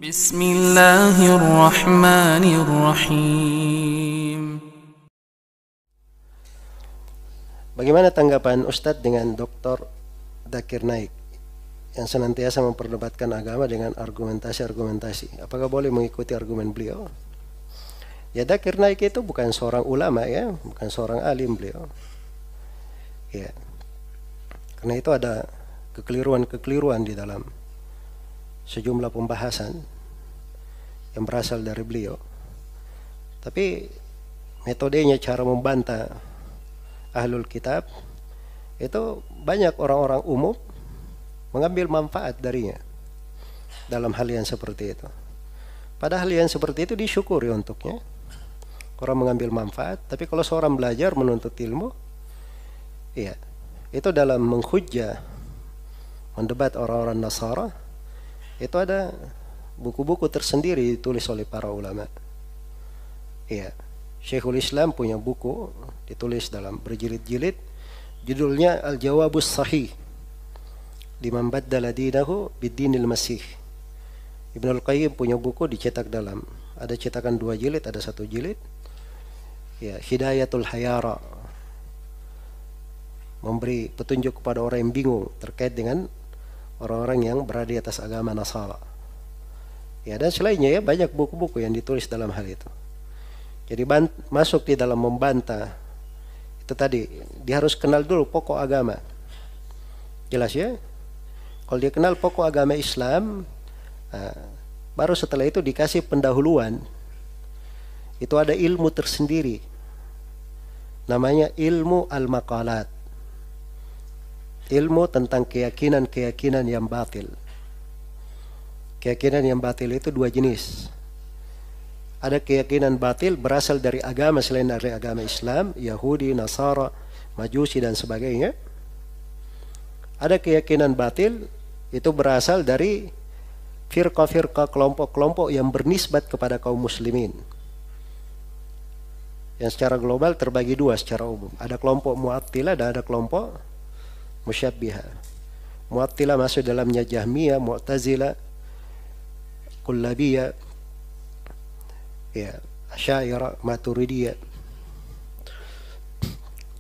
Bismillahirrahmanirrahim. Bagaimana tanggapan Ustadz dengan Dr. Zakir Naik yang senantiasa memperdebatkan agama dengan argumentasi-argumentasi? Apakah boleh mengikuti argumen beliau? Ya, Zakir Naik itu bukan seorang ulama, ya, bukan seorang alim beliau. Ya, karena itu ada kekeliruan-kekeliruan di dalam sejumlah pembahasan yang berasal dari beliau. Tapi metodenya, cara membantah ahlul kitab itu banyak orang-orang umum mengambil manfaat darinya dalam hal yang seperti itu. Padahal yang seperti itu disyukuri untuknya, orang mengambil manfaat. Tapi kalau seorang belajar menuntut ilmu, iya, itu dalam menghujjah, mendebat orang-orang Nasara, itu ada buku-buku tersendiri ditulis oleh para ulama. Iya, Syekhul Islam punya buku ditulis dalam berjilid-jilid, judulnya Al-Jawabus Sahih liman baddala dinahu bid-dinil masih. Ibnul Qayyim punya buku dicetak dalam, ada cetakan 2 jilid, ada 1 jilid. Ya, Hidayatul Hayara, memberi petunjuk kepada orang yang bingung terkait dengan orang-orang yang berada di atas agama Nasara. Ya, dan selainnya, ya, banyak buku-buku yang ditulis dalam hal itu. Jadi masuk di dalam membantah itu tadi, dia harus kenal dulu pokok agama. Jelas, ya? Kalau dia kenal pokok agama Islam, baru setelah itu dikasih pendahuluan. Itu ada ilmu tersendiri, namanya ilmu al-maqalat, ilmu tentang keyakinan-keyakinan yang batil. Keyakinan yang batil itu 2 jenis. Ada keyakinan batil berasal dari agama selain dari agama Islam, Yahudi, Nasara, Majusi, dan sebagainya. Ada keyakinan batil itu berasal dari firqah-firqah, kelompok-kelompok yang bernisbat kepada kaum muslimin, yang secara global terbagi 2 secara umum. Ada kelompok Mu'attilah dan ada kelompok Musyabbihah. Mu'attilah masuk dalamnya Jahmiyah, Mu'tazilah, Kullabiyah, ya, Asy'ariyah, Maturidiyah.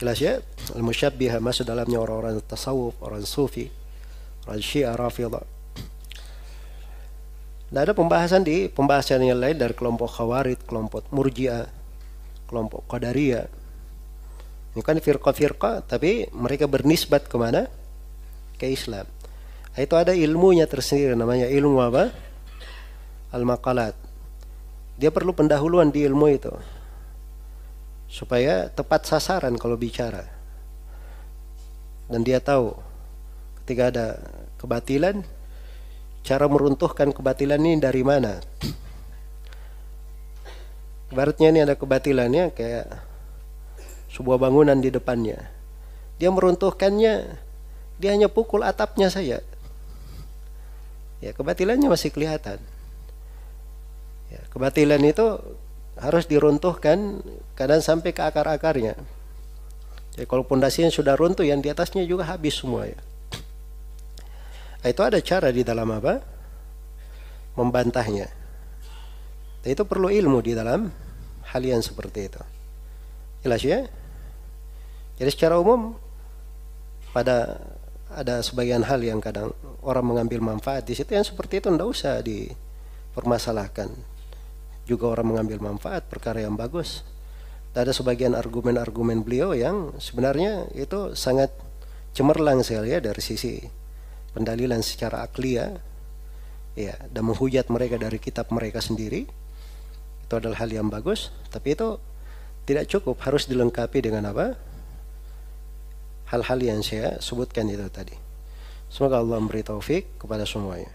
Jelas, ya? Al-Musyabbihah masuk dalamnya orang-orang tasawuf, orang sufi, orang Syiah, Rafidhah. Dan ada pembahasan yang lain dari kelompok Khawarij, kelompok Murji'ah, kelompok Qadariyah. Ini kan firqah-firqah, tapi mereka bernisbat kemana? Ke Islam. Itu ada ilmunya tersendiri, namanya ilmu apa? Al-Maqalat. Dia perlu pendahuluan di ilmu itu supaya tepat sasaran kalau bicara. Dan dia tahu ketika ada kebatilan, cara meruntuhkan kebatilan ini dari mana. Ibaratnya ini ada kebatilannya kayak sebuah bangunan di depannya. Dia meruntuhkannya, dia hanya pukul atapnya saja. Ya, kebatilannya masih kelihatan. Ya, kebatilan itu harus diruntuhkan kadang sampai ke akar-akarnya. Jadi kalau pondasinya sudah runtuh, yang di atasnya juga habis semua, ya. Itu ada cara di dalam apa? Membantahnya. Itu perlu ilmu di dalam hal yang seperti itu. Jelas, ya? Jadi secara umum ada sebagian hal yang kadang orang mengambil manfaat di situ, yang seperti itu tidak usah dipermasalahkan. Juga orang mengambil manfaat perkara yang bagus. Dan ada sebagian argumen-argumen beliau yang sebenarnya itu sangat cemerlang sekali, ya, dari sisi pendalilan secara akliyah, ya, dan menghujat mereka dari kitab mereka sendiri. Itu adalah hal yang bagus, tapi itu tidak cukup, harus dilengkapi dengan apa? Hal-hal yang saya sebutkan itu tadi. Semoga Allah memberi taufik kepada semuanya.